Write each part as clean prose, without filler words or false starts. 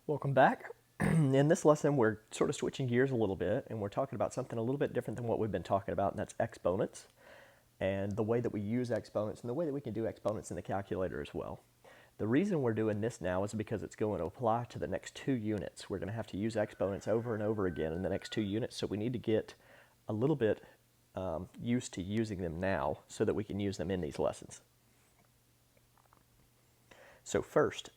Welcome back. In this lesson, we're sort of switching gears a little bit, and we're talking about something a little bit different than what we've been talking about, and that's exponents, and the way that we use exponents, and the way that we can do exponents in the calculator as well. The reason we're doing this now is because it's going to apply to the next 2 units. We're going to have to use exponents over and over again in the next 2 units, so we need to get a little bit used to using them now so that we can use them in these lessons. So first,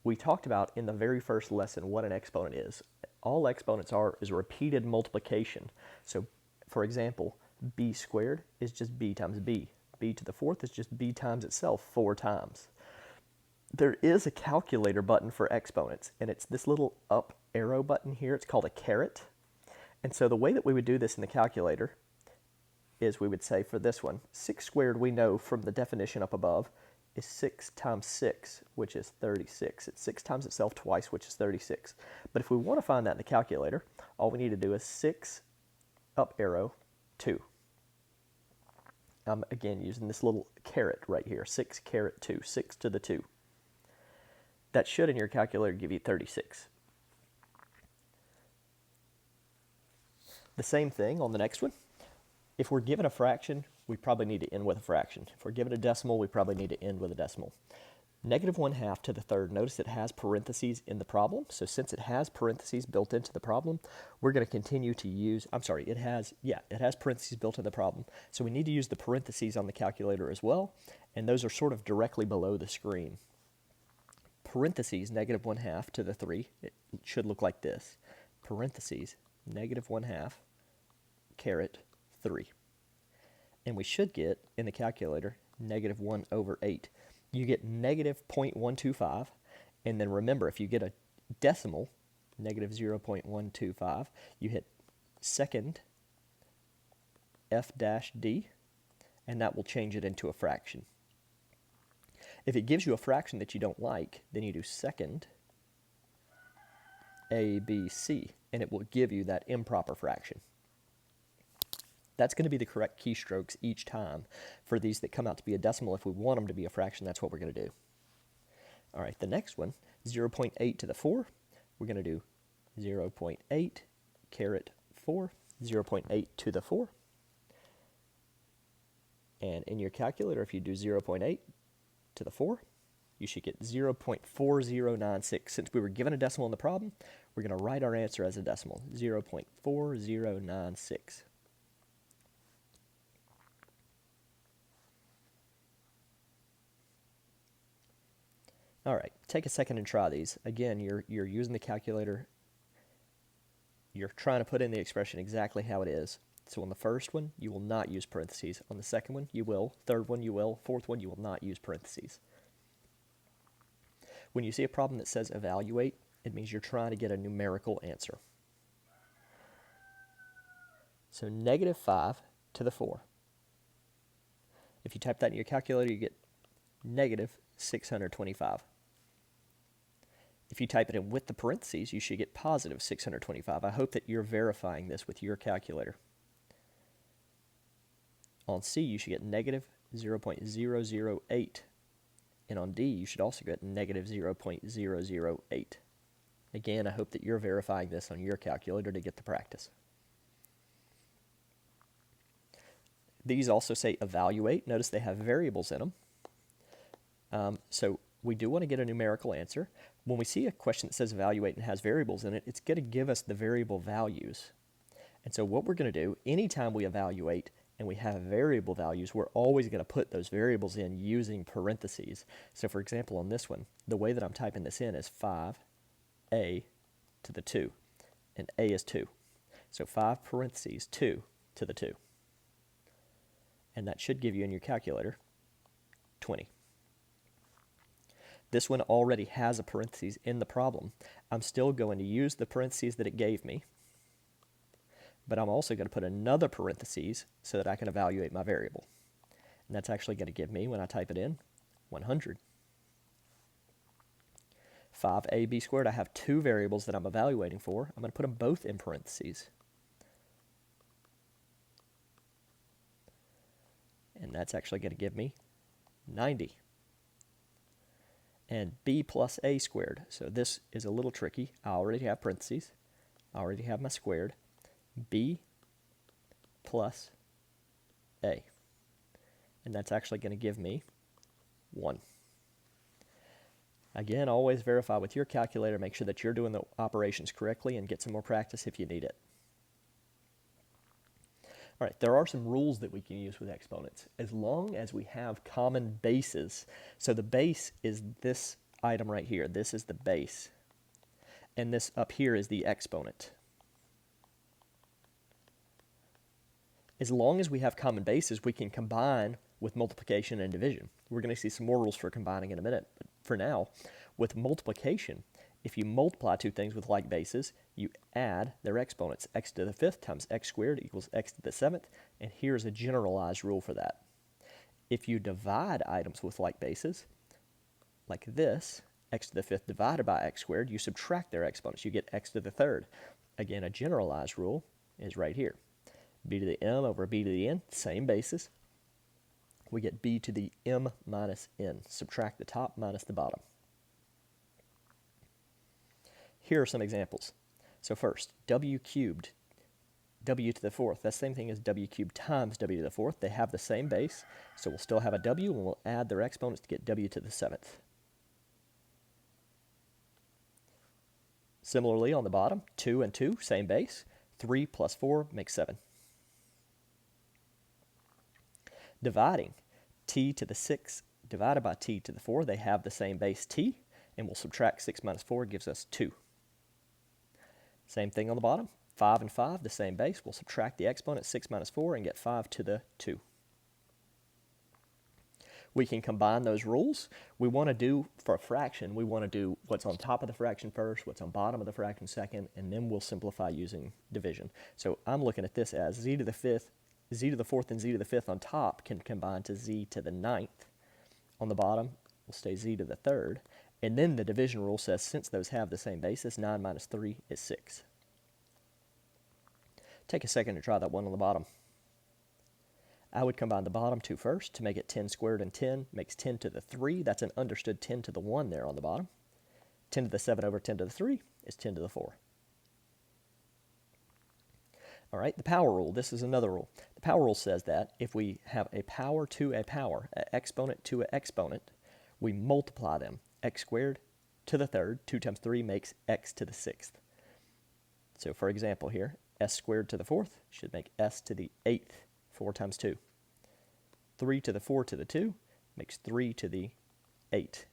we talked about in the very first lesson what an exponent is. All exponents are is repeated multiplication. So, for example, b squared is just b times b. B to the fourth is just b times itself 4 times. There is a calculator button for exponents, and it's this little up arrow button here. It's called a caret. And so the way that we would do this in the calculator is we would say for this one, 6 squared we know from the definition up above is 6 times 6, which is 36. It's 6 times itself twice, which is 36. But if we want to find that in the calculator, all we need to do is 6 up arrow 2. I'm again using this little caret right here, 6 caret 2, 6 to the 2. That should in your calculator give you 36. The same thing on the next one. If we're given a fraction, we probably need to end with a fraction. If we're given a decimal, we probably need to end with a decimal. Negative 1/2 to the third, notice it has parentheses in the problem. So since it has parentheses built into the problem, we're going to continue to use, it has parentheses built in the problem. So we need to use the parentheses on the calculator as well, and those are sort of directly below the screen. Parentheses, negative 1/2 to the 3, it should look like this. Parentheses, negative 1/2, caret 3. And we should get, in the calculator, negative 1/8. You get negative 0.125, and then remember, if you get a decimal, negative 0.125, you hit second F-D, and that will change it into a fraction. If it gives you a fraction that you don't like, then you do second A, B, C, and it will give you that improper fraction. That's going to be the correct keystrokes each time for these that come out to be a decimal. If we want them to be a fraction, that's what we're going to do. All right, the next one, 0.8 to the 4. We're going to do 0.8 caret 4, 0.8 to the 4. And in your calculator, if you do 0.8 to the 4, you should get 0.4096. Since we were given a decimal in the problem, we're going to write our answer as a decimal, 0.4096. All right, take a second and try these. Again, you're using the calculator. You're trying to put in the expression exactly how it is. So on the first one, you will not use parentheses. On the second one, you will. Third one, you will. Fourth one, you will not use parentheses. When you see a problem that says evaluate, it means you're trying to get a numerical answer. So negative 5 to the 4. If you type that in your calculator, you get negative 625. If you type it in with the parentheses, you should get positive 625. I hope that you're verifying this with your calculator. On C, you should get negative 0.008. And on D, you should also get negative 0.008. Again, I hope that you're verifying this on your calculator to get the practice. These also say evaluate. Notice they have variables in them. So we do want to get a numerical answer. When we see a question that says evaluate and has variables in it, it's going to give us the variable values. And so what we're going to do, anytime we evaluate and we have variable values, we're always going to put those variables in using parentheses. So for example, on this one, the way that I'm typing this in is 5a to the 2, and a is 2. So 5 parentheses 2 to the 2. And that should give you in your calculator 20. This one already has a parentheses in the problem. I'm still going to use the parentheses that it gave me, but I'm also going to put another parentheses so that I can evaluate my variable. And that's actually going to give me, when I type it in, 100. 5ab squared, I have 2 variables that I'm evaluating for. I'm going to put them both in parentheses. And that's actually going to give me 90. and b plus a squared. So this is a little tricky. I already have parentheses. I already have my squared. B plus a. And that's actually going to give me 1. Again, always verify with your calculator. Make sure that you're doing the operations correctly and get some more practice if you need it. All right, there are some rules that we can use with exponents as long as we have common bases. So the base is this item right here. This is the base. And this up here is the exponent. As long as we have common bases, we can combine with multiplication and division. We're going to see some more rules for combining in a minute. But for now, with multiplication, if you multiply two things with like bases, you add their exponents. X to the 5th times x squared equals x to the 7th. And here's a generalized rule for that. If you divide items with like bases, like this, x to the 5th divided by x squared, you subtract their exponents. You get x to the 3rd. Again, a generalized rule is right here. B to the m over b to the n, same basis. We get b to the m minus n. Subtract the top minus the bottom. Here are some examples. So first, w cubed, w to the 4th. That's the same thing as w cubed times w to the 4th. They have the same base, so we'll still have a w, and we'll add their exponents to get w to the 7th. Similarly, on the bottom, 2 and 2, same base. 3 plus 4 makes 7. Dividing, t to the 6 divided by t to the 4. They have the same base t, and we'll subtract 6 minus 4 gives us 2. Same thing on the bottom. 5 and 5, the same base. We'll subtract the exponent, 6 minus 4, and get 5 to the 2. We can combine those rules. We want to do, for a fraction, we want to do what's on top of the fraction first, what's on bottom of the fraction second, and then we'll simplify using division. So I'm looking at this as z to the 4th and z to the 5th on top can combine to z to the 9th. On the bottom, we'll stay z to the 3rd. And then the division rule says since those have the same basis, 9 minus 3 is 6. Take a second to try that one on the bottom. I would combine the bottom two first to make it 10 squared, and 10 makes 10 to the 3. That's an understood 10 to the 1 there on the bottom. 10 to the 7 over 10 to the 3 is 10 to the 4. All right, the power rule. This is another rule. The power rule says that if we have a power to a power, an exponent to an exponent, we multiply them. X squared to the 3rd, 2 times 3 makes x to the 6th. So for example here, s squared to the 4th should make s to the 8th, 4 times 2. 3 to the 4 to the 2 makes 3 to the 8.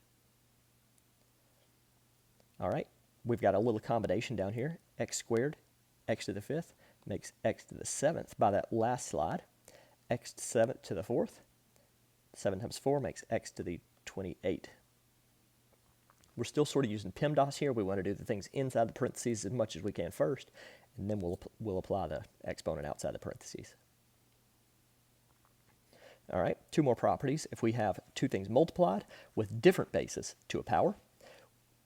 All right, we've got a little combination down here. X squared, x to the 5th, makes x to the 7th by that last slide. X to the 7th to the 4th. 7 times 4 makes x to the 28. We're still sort of using PEMDAS here. We want to do the things inside the parentheses as much as we can first, and then we'll apply the exponent outside the parentheses. All right, two more properties. If we have two things multiplied with different bases to a power,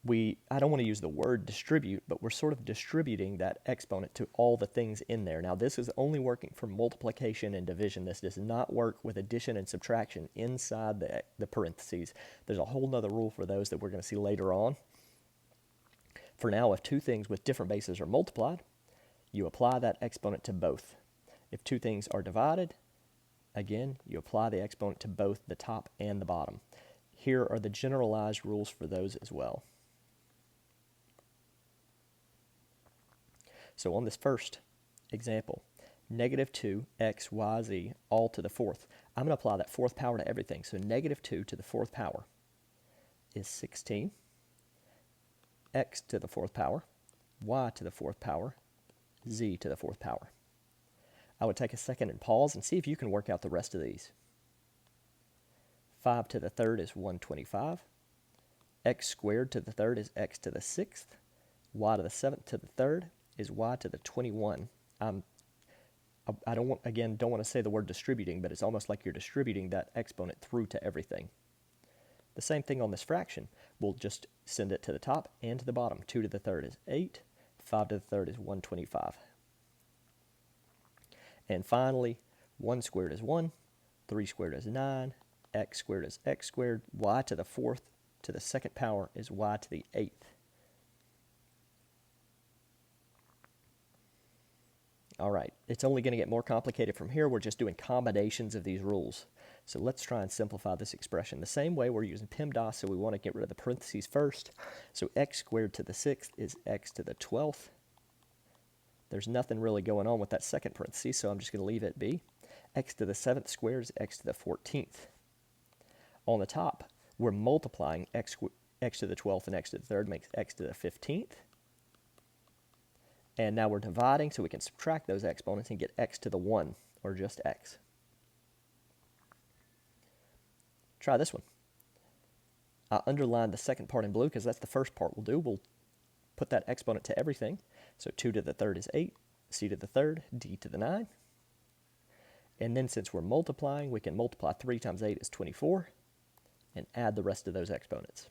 I don't want to use the word distribute, but we're sort of distributing that exponent to all the things in there. Now, this is only working for multiplication and division. This does not work with addition and subtraction inside the parentheses. There's a whole nother rule for those that we're going to see later on. For now, if two things with different bases are multiplied, you apply that exponent to both. If two things are divided, again, you apply the exponent to both the top and the bottom. Here are the generalized rules for those as well. So on this first example, negative 2x, y, z, all to the 4th. I'm going to apply that 4th power to everything. So negative 2 to the 4th power is 16. X to the 4th power, y to the 4th power, z to the 4th power. I would take a second and pause and see if you can work out the rest of these. 5 to the 3rd is 125. X squared to the 3rd is x to the 6th. Y to the 7th to the 3rd is y to the 21. I don't want to say the word distributing, but it's almost like you're distributing that exponent through to everything. The same thing on this fraction. We'll just send it to the top and to the bottom. 2 to the 3rd is 8. 5 to the 3rd is 125. And finally, 1 squared is 1. 3 squared is 9. X squared is x squared. Y to the 4th to the second power is y to the 8th. All right, it's only going to get more complicated from here. We're just doing combinations of these rules. So let's try and simplify this expression. The same way we're using PEMDAS, so we want to get rid of the parentheses first. So x squared to the 6th is x to the 12th. There's nothing really going on with that second parenthesis, so I'm just going to leave it be. X to the 7th squared is x to the 14th. On the top, we're multiplying x to the 12th and x to the 3rd makes x to the 15th. And now we're dividing, so we can subtract those exponents and get x to the 1, or just x. Try this one. I underlined the second part in blue because that's the first part we'll do. We'll put that exponent to everything. So 2 to the 3rd is 8, c to the 3rd, d to the 9. And then since we're multiplying, we can multiply 3 times 8 is 24, and add the rest of those exponents.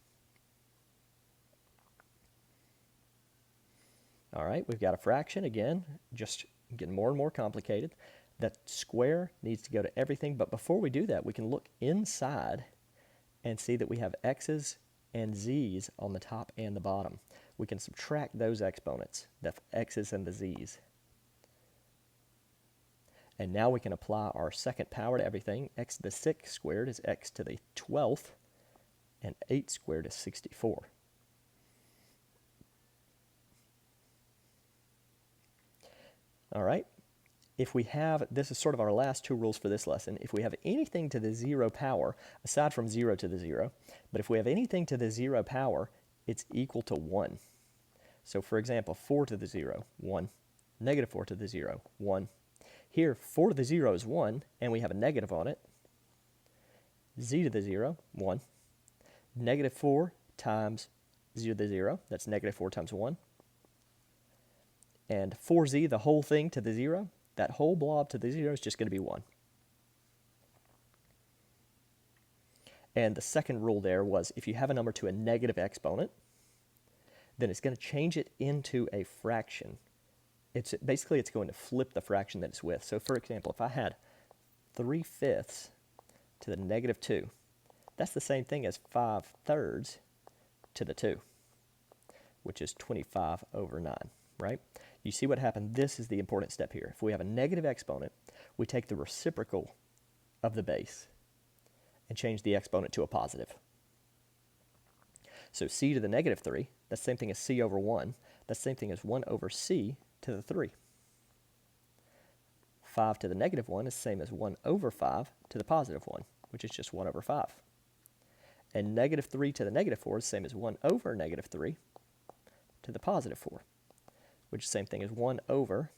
All right, we've got a fraction, again, just getting more and more complicated. That square needs to go to everything, but before we do that, we can look inside and see that we have x's and z's on the top and the bottom. We can subtract those exponents, the x's and the z's. And now we can apply our second power to everything. X to the 6th squared is x to the 12th, and 8 squared is 64. All right, if we have, this is sort of our last two rules for this lesson, if we have anything to the 0 power, aside from 0 to the 0, but if we have anything to the 0 power, it's equal to 1. So for example, 4 to the 0, 1. Negative 4 to the 0, 1. Here, 4 to the 0 is 1, and we have a negative on it. Z to the 0, 1. Negative 4 times 0 to the 0, that's negative 4 times 1. And 4z, the whole thing to the 0, that whole blob to the 0 is just going to be 1. And the second rule there was if you have a number to a negative exponent, then it's going to change it into a fraction. Basically, it's going to flip the fraction that it's with. So for example, if I had 3/5 to the negative 2, that's the same thing as 5/3 to the 2, which is 25 over 9, right? You see what happened? This is the important step here. If we have a negative exponent, we take the reciprocal of the base and change the exponent to a positive. So c to the negative 3, that's the same thing as c over 1. That's the same thing as 1 over c to the 3. 5 to the negative 1 is the same as 1 over 5 to the positive 1, which is just 1 over 5. And negative 3 to the negative 4 is the same as 1 over negative 3 to the positive 4, which is the same thing as 1 over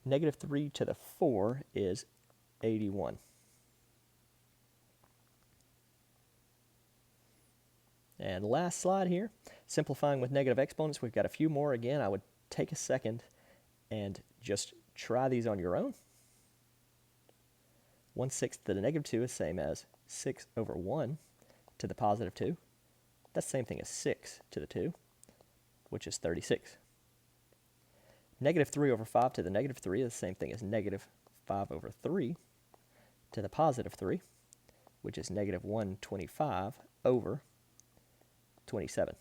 negative 3 to the 4 is 81. And last slide here, simplifying with negative exponents. We've got a few more. Again, I would take a second and just try these on your own. 1/6 to the negative 2 is the same as 6 over 1 to the positive 2. That's the same thing as 6 to the 2, which is 36. Negative 3 over 5 to the negative 3 is the same thing as negative 5 over 3 to the positive 3, which is negative 125 over 27.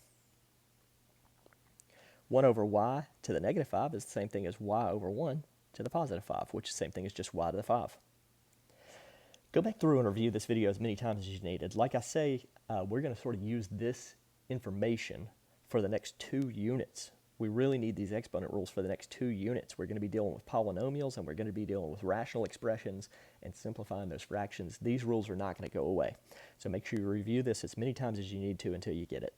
1 over y to the negative 5 is the same thing as y over 1 to the positive 5, which is the same thing as just y to the 5. Go back through and review this video as many times as you needed. Like I say, we're going to sort of use this information for the next 2 units. We really need these exponent rules for the next 2 units. We're going to be dealing with polynomials, and we're going to be dealing with rational expressions and simplifying those fractions. These rules are not going to go away. So make sure you review this as many times as you need to until you get it.